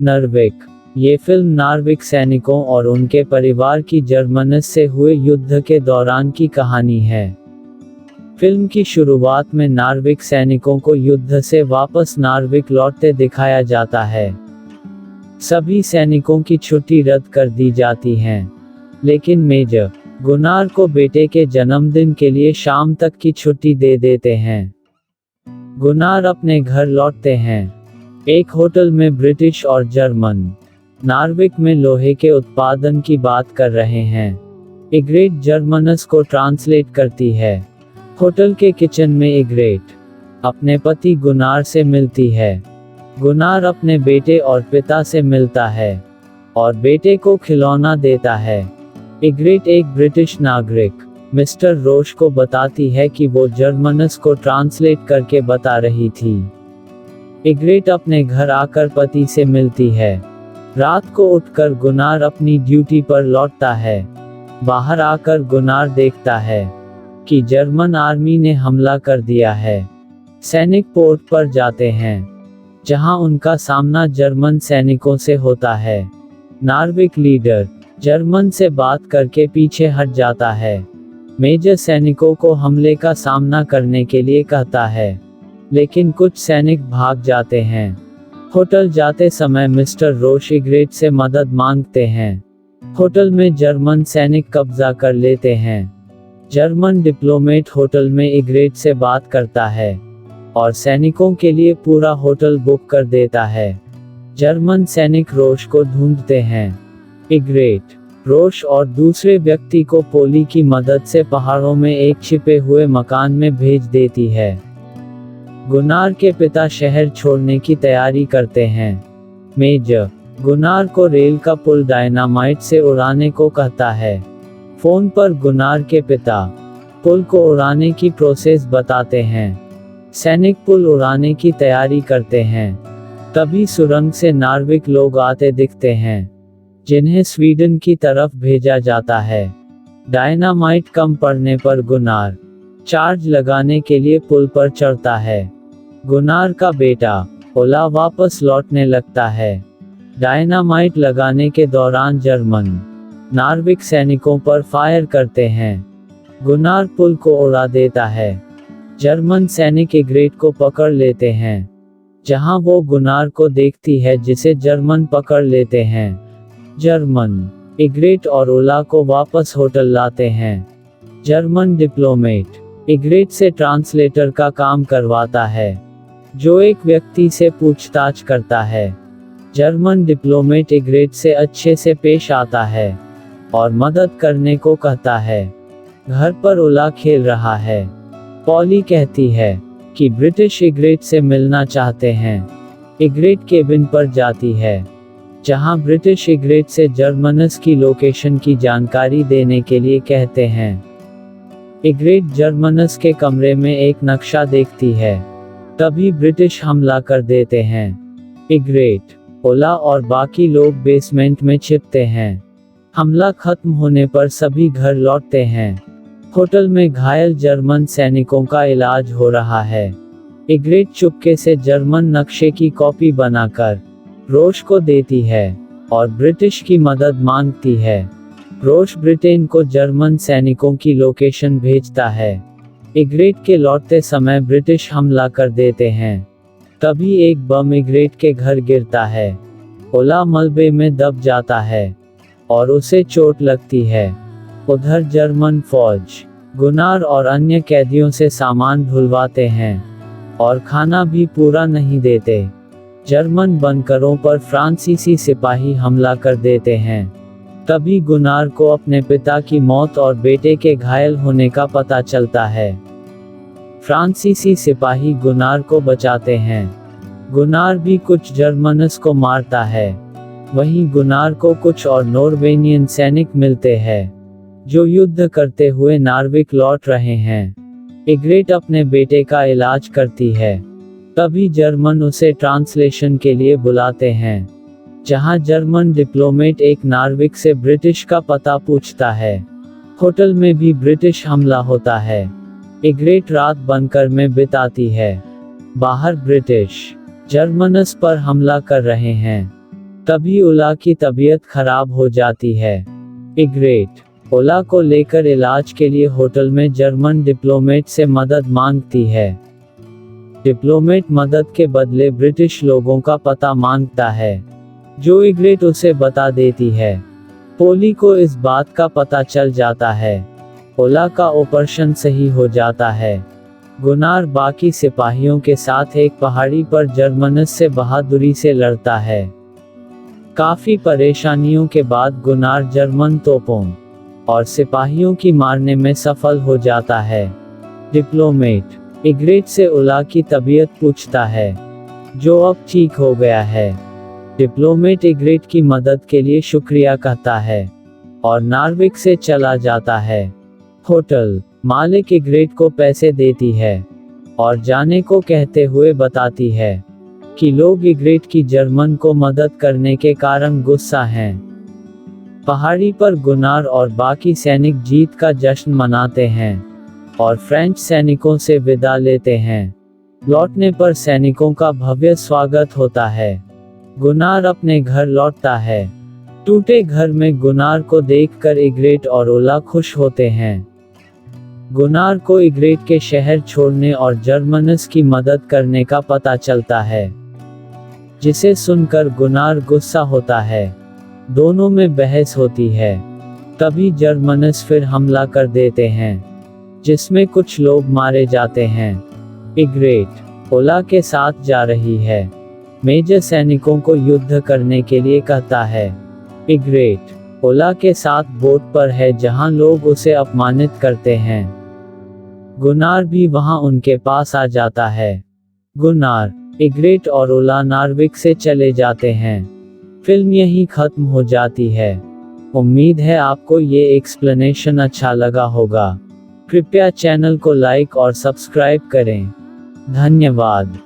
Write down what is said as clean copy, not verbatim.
नार्विक। ये फिल्म नार्विक सैनिकों और उनके परिवार की जर्मनी से हुए युद्ध के दौरान की कहानी है। फिल्म की शुरुआत में नार्विक सैनिकों को युद्ध से वापस नार्विक लौटते दिखाया जाता है। सभी सैनिकों की छुट्टी रद्द कर दी जाती है, लेकिन मेजर गुनार को बेटे के जन्मदिन के लिए शाम तक की छुट्टी दे देते हैं। गुनार अपने घर लौटते हैं। एक होटल में ब्रिटिश और जर्मन नार्विक में लोहे के उत्पादन की बात कर रहे हैं। इग्रेट जर्मनस को ट्रांसलेट करती है। होटल के किचन में इग्रेट अपने पति गुनार से मिलती है। गुनार अपने बेटे और पिता से मिलता है और बेटे को खिलौना देता है। इग्रेट एक ब्रिटिश नागरिक मिस्टर रोश को बताती है कि वो जर्मनस को ट्रांसलेट करके बता रही थी। इग्रेट अपने घर आकर पति से मिलती है। रात को उठकर गुनार अपनी ड्यूटी पर लौटता है। बाहर आकर गुनार देखता है कि जर्मन आर्मी ने हमला कर दिया है। सैनिक पोर्ट पर जाते हैं, जहां उनका सामना जर्मन सैनिकों से होता है। नार्विक लीडर जर्मन से बात करके पीछे हट जाता है। मेजर सैनिकों को हमले का सामना करने के लिए कहता है, लेकिन कुछ सैनिक भाग जाते हैं। होटल जाते समय मिस्टर रोश इग्रेट से मदद मांगते हैं। होटल में जर्मन सैनिक कब्जा कर लेते हैं। जर्मन डिप्लोमेट होटल में इग्रेट से बात करता है और सैनिकों के लिए पूरा होटल बुक कर देता है। जर्मन सैनिक रोश को ढूंढते हैं। इग्रेट रोश और दूसरे व्यक्ति को पोली की मदद से पहाड़ों में एक छिपे हुए मकान में भेज देती है। गुनार के पिता शहर छोड़ने की तैयारी करते हैं। मेजर गुनार को रेल का पुल डायनामाइट से उड़ाने को कहता है। फोन पर गुनार के पिता पुल को उड़ाने की प्रोसेस बताते हैं। सैनिक पुल उड़ाने की तैयारी करते हैं। तभी सुरंग से नार्विक लोग आते दिखते हैं, जिन्हें स्वीडन की तरफ भेजा जाता है। डायनामाइट कम पड़ने पर गुनार चार्ज लगाने के लिए पुल पर चढ़ता है। गुनार का बेटा ओला वापस लौटने लगता है। डायनामाइट लगाने के दौरान जर्मन नार्विक सैनिकों पर फायर करते हैं। गुनार पुल को उड़ा देता है। जर्मन सैनिक इग्रेट को पकड़ लेते हैं, जहां वो गुनार को देखती है, जिसे जर्मन पकड़ लेते हैं। जर्मन इग्रेट और ओला को वापस होटल लाते हैं। जर्मन डिप्लोमेट इग्रेट से ट्रांसलेटर का काम करवाता है, जो एक व्यक्ति से पूछताछ करता है। जर्मन डिप्लोमेट इग्रेट से अच्छे से पेश आता है और मदद करने को कहता है। घर पर ओला खेल रहा है। पॉली कहती है कि ब्रिटिश इग्रेट से मिलना चाहते हैं। इग्रेट केबिन पर जाती है, जहां ब्रिटिश इग्रेट से जर्मनस की लोकेशन की जानकारी देने के लिए कहते हैं। इग्रेट जर्मनस के कमरे में एक नक्शा देखती है। तभी ब्रिटिश हमला कर देते हैं। इग्रेट ओला और बाकी लोग बेसमेंट में छिपते हैं। हमला खत्म होने पर सभी घर लौटते हैं। होटल में घायल जर्मन सैनिकों का इलाज हो रहा है। इग्रेट चुपके से जर्मन नक्शे की कॉपी बनाकर रोश को देती है और ब्रिटिश की मदद मांगती है। रोश ब्रिटेन को जर्मन सैनिकों की लोकेशन भेजता है। इग्रेट के लौटते समय ब्रिटिश हमला कर देते हैं। तभी एक बम इग्रेट के घर गिरता है। ओला मलबे में दब जाता है और उसे चोट लगती है। उधर जर्मन फौज गुनार और अन्य कैदियों से सामान ढुलवाते हैं और खाना भी पूरा नहीं देते। जर्मन बनकरों पर फ्रांसीसी सिपाही हमला कर देते हैं। तभी गुनार को अपने पिता की मौत और बेटे के घायल होने का पता चलता है। फ्रांसीसी सिपाही गुनार को बचाते हैं। गुनार भी कुछ जर्मनस को मारता है। वहीं गुनार को कुछ और नॉर्वेनियन सैनिक मिलते हैं, जो युद्ध करते हुए नार्विक लौट रहे हैं। इग्रेट अपने बेटे का इलाज करती है। तभी जर्मन उसे ट्रांसलेशन के लिए बुलाते हैं, जहां जर्मन डिप्लोमेट एक नार्विक से ब्रिटिश का पता पूछता है। होटल में भी ब्रिटिश हमला होता है। इग्रेट रात बंकर में बिताती है। बाहर ब्रिटिश जर्मनस पर हमला कर रहे हैं। तभी ओला की तबीयत खराब हो जाती है। इग्रेट ओला को लेकर इलाज के लिए होटल में जर्मन डिप्लोमेट से मदद मांगती है। डिप्लोमेट मदद के बदले ब्रिटिश लोगों का पता मांगता है, जो इग्रेट उसे बता देती है। पोली को इस बात का पता चल जाता है। ओला का ऑपरेशन सही हो जाता है। गुनार बाकी सिपाहियों के साथ एक पहाड़ी पर जर्मनस से बहादुरी से लड़ता है। काफी परेशानियों के बाद गुनार जर्मन तोपों और सिपाहियों की मारने में सफल हो जाता है। डिप्लोमेट इग्रेट से ओला की तबीयत पूछता है, जो अब ठीक हो गया है। डिप्लोमेट इग्रेट की मदद के लिए शुक्रिया कहता है और नार्विक से चला जाता है। होटल मालिक इग्रेट को पैसे देती है और जाने को कहते हुए बताती है कि लोग इग्रेट की जर्मन को मदद करने के कारण गुस्सा हैं। पहाड़ी पर गुनार और बाकी सैनिक जीत का जश्न मनाते हैं और फ्रेंच सैनिकों से विदा लेते हैं। लौटने पर सैनिकों का भव्य स्वागत होता है। गुनार अपने घर लौटता है। टूटे घर में गुनार को देखकर इग्रेट और ओला खुश होते हैं। गुनार को इग्रेट के शहर छोड़ने और जर्मनस की मदद करने का पता चलता है, जिसे सुनकर गुनार गुस्सा होता है। दोनों में बहस होती है। तभी जर्मनस फिर हमला कर देते हैं, जिसमें कुछ लोग मारे जाते हैं। इग्रेट ओला के साथ जा रही है। मेजर सैनिकों को युद्ध करने के लिए कहता है। इग्रेट ओला के साथ बोट पर है, जहां लोग उसे अपमानित करते हैं। गुनार भी वहां उनके पास आ जाता है। गुनार इग्रेट और ओला नार्विक से चले जाते हैं। फिल्म यहीं खत्म हो जाती है। उम्मीद है आपको ये एक्सप्लेनेशन अच्छा लगा होगा। कृपया चैनल को लाइक और सब्सक्राइब करें। धन्यवाद।